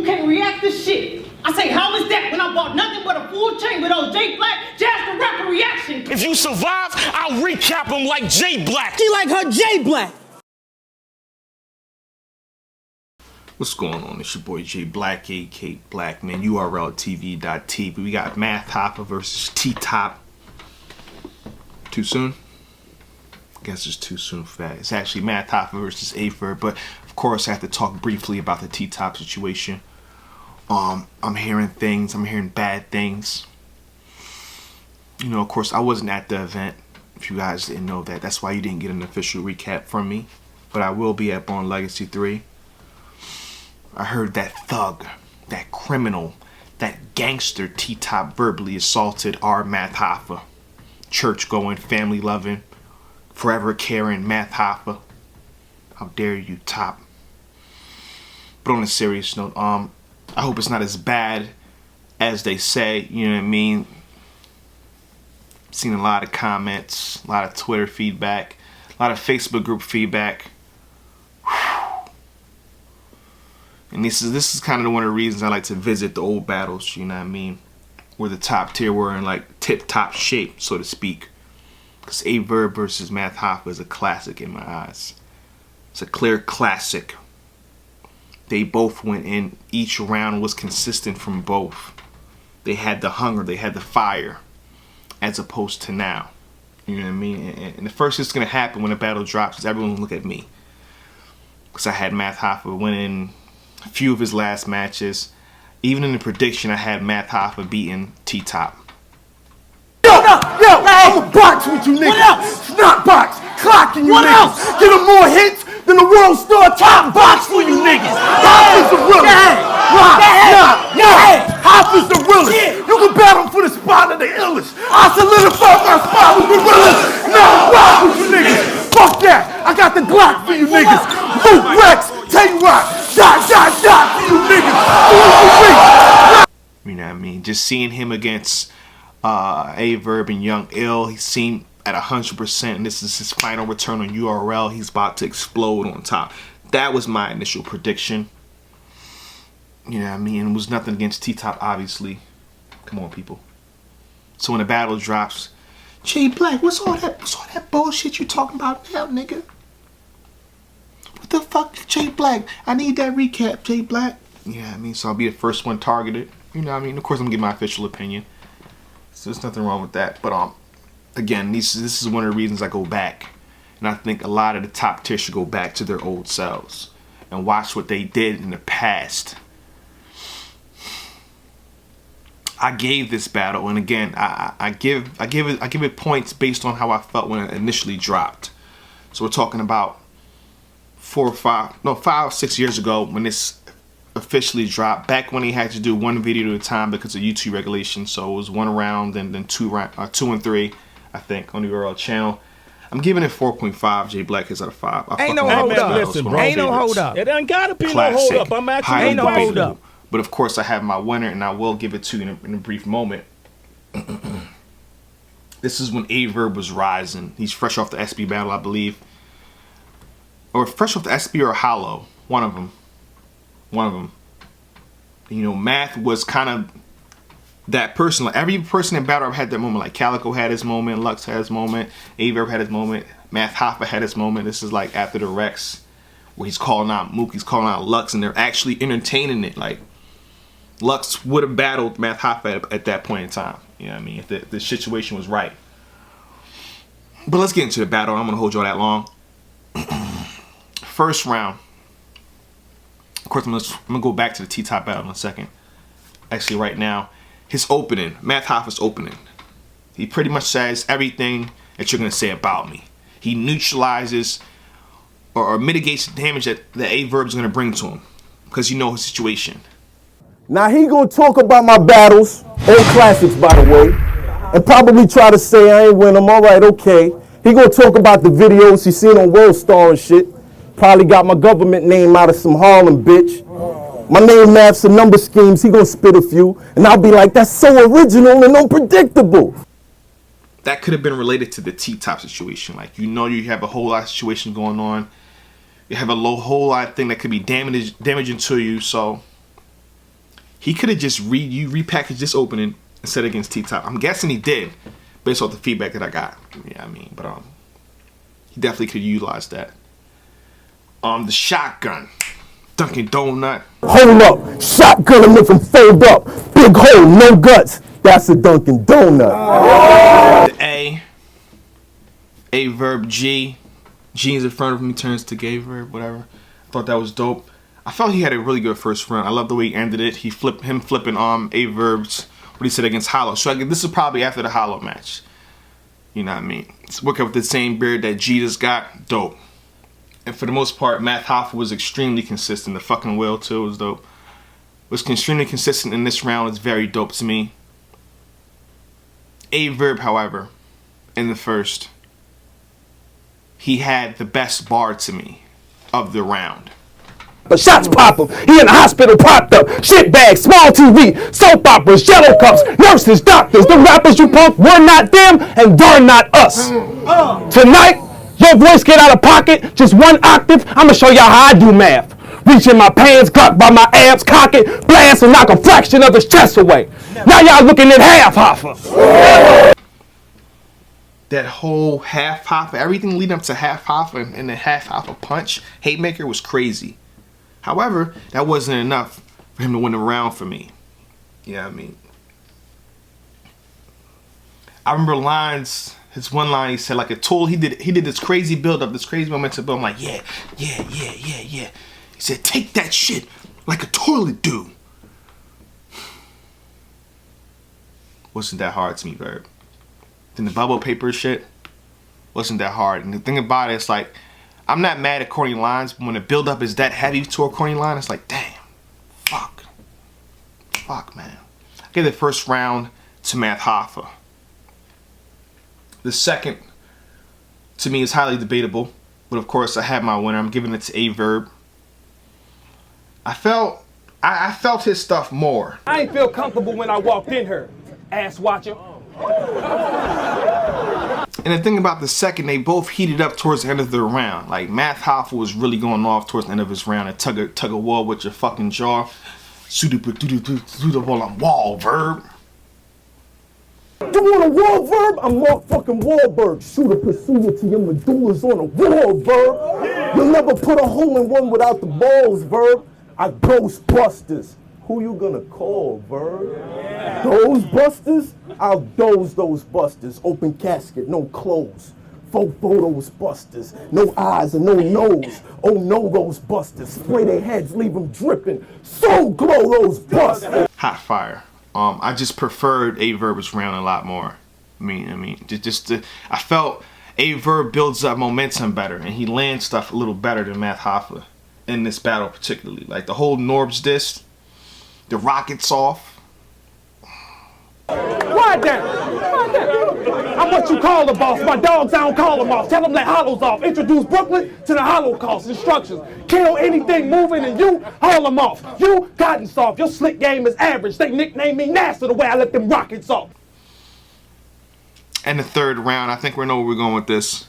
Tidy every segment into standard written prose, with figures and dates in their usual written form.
can't react to shit. I say, how is that when I bought nothing but a full chain with old J Black, Jazz the Rapper reaction? If you survive, I'll recap him like J Black. She like her J Black. What's going on? It's your boy J Black, aka Black, man. URLTV.tv. We got Math Hoffa versus T-Top. Too soon? I guess it's too soon for that. It's actually Math Hoffa versus Verb, but of course I have to talk briefly about the T-Top situation. I'm hearing things. I'm hearing bad things. You know, of course, I wasn't at the event. If you guys didn't know that, that's why you didn't get an official recap from me. But I will be at Born Legacy 3. I heard that thug, that criminal, that gangster T-Top verbally assaulted our Math Hoffa. Church-going, family-loving, forever caring Math Hoffa. How dare you, Top. But on a serious note, I hope it's not as bad as they say, you know what I mean? Seen a lot of comments, a lot of Twitter feedback, a lot of Facebook group feedback. And this is kind of one of the reasons I like to visit the old battles, you know what I mean? Where the top tier were in like tip-top shape, so to speak. Because Verb versus Math Hoffa is a classic in my eyes. It's a clear classic. They both went in. Each round was consistent from both. They had the hunger, they had the fire, as opposed to now. You know what I mean? And the first thing's going to happen when the battle drops is everyone will look at me. Because I had Math Hoffa winning a few of his last matches. Even in the prediction, I had Math Hoffa beating T-Top. Yo, I'ma box with you niggas. Not box, clocking you niggas. Get them more hits than the world star top box for you niggas. Hoffa's the realest. Hoffa's the realest. You can battle for the spot of the illest. I solidify my spot with the realest. Now rock with you niggas. Fuck that. I got the Glock for you niggas. Luke Rex, Tay-Rock. Shot for you niggas. You know what I mean? Just seeing him against Verb and Young Ill, he seemed at 100%, and this is his final return on URL. He's about to explode on top. That was my initial prediction. You know what I mean? It was nothing against T-Top, obviously. Come on, people. So when the battle drops, J Black, what's all that bullshit you talking about now, nigga? What the fuck, J Black? I need that recap, J Black. You know what I mean? So I'll be the first one targeted. You know what I mean? Of course, I'm gonna give my official opinion. So there's nothing wrong with that. But again, this is one of the reasons I go back, and I think a lot of the top tier should go back to their old selves and watch what they did in the past. I gave this battle, and again, I give it points based on how I felt when it initially dropped. So we're talking about 5 or 6 years ago when this officially dropped, back when he had to do one video at a time because of YouTube regulations. So it was one round and then 2 and 3, I think, on the URL channel. I'm giving it 4.5 J Black is out of 5. Ain't no hold up. Listen, bro. Ain't no hold up. It ain't gotta be Classic, no hold up. I'm actually ain't no hold up. But of course I have my winner, and I will give it to you in a brief moment. This is when Verb was rising. He's fresh off the SB battle, I believe. Or fresh off the SB or Hollow. One of them. You know, Math was kind of that person. Like every person in battle had that moment. Like Calico had his moment, Lux had his moment, Verb had his moment, Math Hoffa had his moment. This is like after the Rex, where he's calling out Mook, he's calling out Lux, and they're actually entertaining it. Like Lux would have battled Math Hoffa at that point in time. You know what I mean? If the situation was right. But let's get into the battle. I'm gonna hold you all that long. First round. Of course, I'm gonna go back to the T-Top battle in a second. Actually, right now, his opening, Math Hoffa's opening, he pretty much says everything that you're gonna say about me. He neutralizes or mitigates the damage that Verb's gonna bring to him because you know his situation. Now he gonna talk about my battles, old classics by the way, and probably try to say I ain't win them. All right, okay. He gonna talk about the videos he seen on World Star and shit. Probably got my government name out of some Harlem bitch. My name maps and number schemes. He gonna spit a few, and I'll be like, that's so original and unpredictable. That could have been related to the T-Top situation. Like, you know, you have a whole lot of situation going on. You have a whole lot of thing that could be damaging to you. So He could have just repackaged this opening and set it against T-Top. I'm guessing he did, based off the feedback that I got. Yeah, I mean, but he definitely could utilize that. The shotgun, Dunkin' Donut. Hold up, shotgun him with him fold up. Big hole, no guts. That's a Dunkin' Donut. The A verb G. G is in front of him, he turns to gay verb, whatever. I thought that was dope. I felt he had a really good first round. I love the way he ended it. Him flipping A verbs, what he said against Hollow. So this is probably after the Hollow match. You know what I mean? It's working with the same beard that G just got. Dope. And for the most part, Math Hoffa was extremely consistent. The fucking will too was dope. Was extremely consistent in this round. It's very dope to me. A verb, however, in the first, he had the best bar to me of the round. But shots pop him. He in the hospital propped up. Shit bags, small TV, soap operas, yellow cups, nurses, doctors. The rappers you punk were not them and they're not us. Tonight, your voice get out of pocket, just one octave. I'ma show y'all how I do math. Reach in my pants, cock by my abs, cock it, blast and knock a fraction of his chest away. Now y'all looking at half Hoffa. That whole half Hoffa, everything leading up to half Hoffa and the half Hoffa punch, Haymaker was crazy. However, that wasn't enough for him to win the round for me. You know what I mean? I remember lines, his one line he said like a tool, he did this crazy build up, this crazy momentum build. I'm like, yeah. He said, take that shit like a toilet do. Wasn't that hard to me, Verb. Then the bubble paper shit wasn't that hard. And the thing about it, it's like, I'm not mad at corny lines, but when the build up is that heavy to a corny line, it's like, damn, fuck, man. I gave the first round to Math Hoffa. The second, to me, is highly debatable, but of course I have my winner. I'm giving it to A verb. I felt his stuff more. I ain't feel comfortable when I walked in here, ass watcher. And the thing about the second, they both heated up towards the end of the round. Like, Math Hoffa was really going off towards the end of his round and tug a war with your fucking jaw. On wall, Verb. You want a wall, Verb? I'm motherfucking Wahlberg. Shoot a pursuer to your medullas on a wall, Verb. You'll never put a hole in one without the balls, Verb. I Ghostbusters. Who you gonna call, Verb? Those busters? I'll doze those busters. Open casket, no clothes. Faux photos busters. No eyes and no nose. Oh no, those busters. Spray their heads, leave them dripping. So glow those busters. Hot fire. I just preferred A verb's round a lot more. I felt A verb builds up momentum better and he lands stuff a little better than Math Hoffa in this battle particularly. Like the whole Norb's disc, the rockets off. Quiet down. I'm what you call the boss. My dogs, I don't call them off. Tell them that Hollow's off. Introduce Brooklyn to the Holocaust. Instructions. Kill anything moving and you haul them off. You cotton soft. Your slick game is average. They nickname me Nasty the way I let them rockets off. And the third round, I think we know where we're going with this.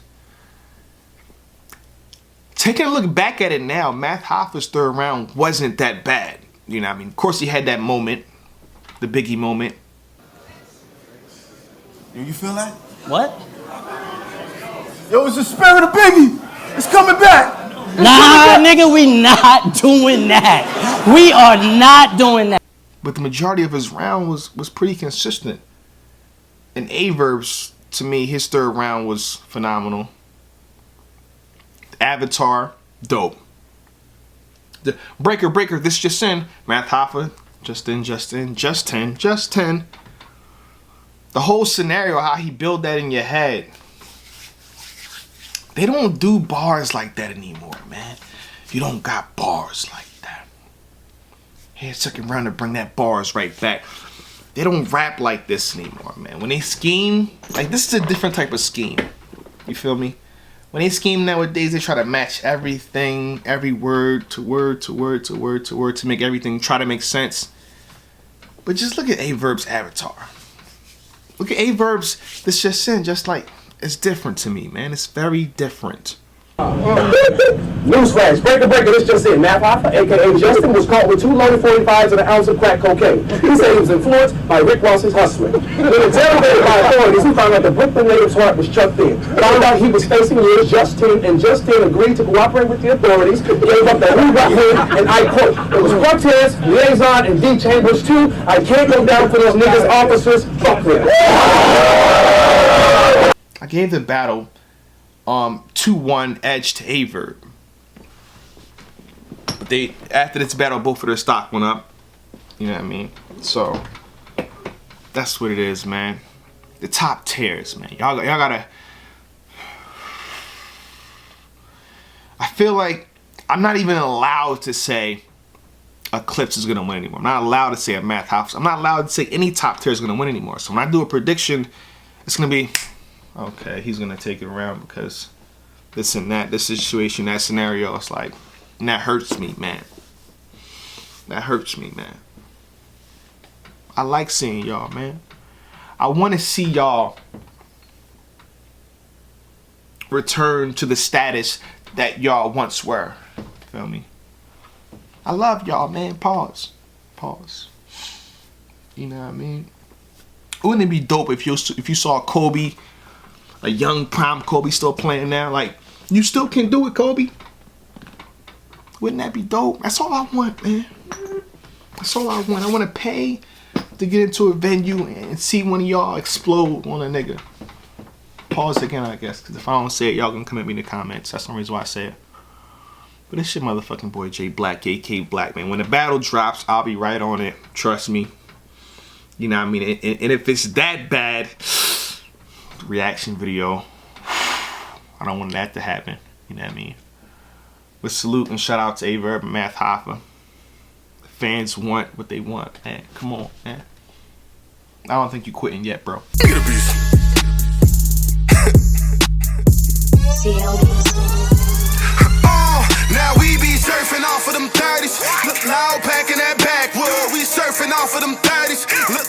Taking a look back at it now, Math Hoffa's third round wasn't that bad. You know what I mean? Of course, he had that moment, the Biggie moment. You feel that? What? Yo, it's the spirit of Biggie. It's coming back. Nah, nigga, we not doing that. We are not doing that. But the majority of his round was pretty consistent. And A verb's, to me, his third round was phenomenal. Avatar, dope. The breaker, this just in. Math Hoffa, just in. The whole scenario, how he built that in your head. They don't do bars like that anymore, man. You don't got bars like that. Here's second round to bring that bars right back. They don't rap like this anymore, man. When they scheme, like this is a different type of scheme. You feel me? When they scheme nowadays, they try to match everything, every word to word to word to word to word to make everything try to make sense. But just look at A verb's avatar. Look at A verb's this just in, just like it's different to me, man. It's very different. Newsflash, breaker, this just in. Math Hoffa, a.k.a. Justin, was caught with 2 loaded 45s and an ounce of crack cocaine. He said he was influenced by Rick Ross's Hustling. When interrogated by authorities, he found out the Brooklyn native's heart was chucked in. Found out he was facing years, Justin agreed to cooperate with the authorities, gave up the who got him, and I quote, it was Cortez, Liaison, and D. Chambers too. I can't go down for those niggas, officers, fuck them. I gave the battle 2-1 edge to Verb. They after this battle, both of their stock went up. You know what I mean? So that's what it is, man. The top tiers, man. Y'all gotta. I feel like I'm not even allowed to say Eclipse is gonna win anymore. I'm not allowed to say a Math Hoffa. I'm not allowed to say any top tier is gonna win anymore. So when I do a prediction, it's gonna be okay. He's gonna take it around because this and that, this situation, that scenario. It's like. And that hurts me, man. That hurts me, man. I like seeing y'all, man. I want to see y'all return to the status that y'all once were. Feel me? I love y'all, man. Pause. You know what I mean? Wouldn't it be dope if you saw Kobe, a young prime Kobe still playing now? Like, you still can do it, Kobe. Wouldn't that be dope? That's all I want, man. That's all I want. I want to pay to get into a venue and see one of y'all explode on a nigga. Pause again, I guess, because if I don't say it, y'all gonna come at me in the comments. That's the reason why I say it. But it's your motherfucking boy J Black, AK Black, man. When the battle drops, I'll be right on it. Trust me. You know what I mean? And if it's that bad, reaction video, I don't want that to happen. You know what I mean? But salute and shout out to Verb and Math Hoffa. The fans want what they want, man. Come on, man. I don't think you quitting yet, bro. Now we be surfing off of them 30s. Look loud, packing that backwood. We surfing off of them 30s.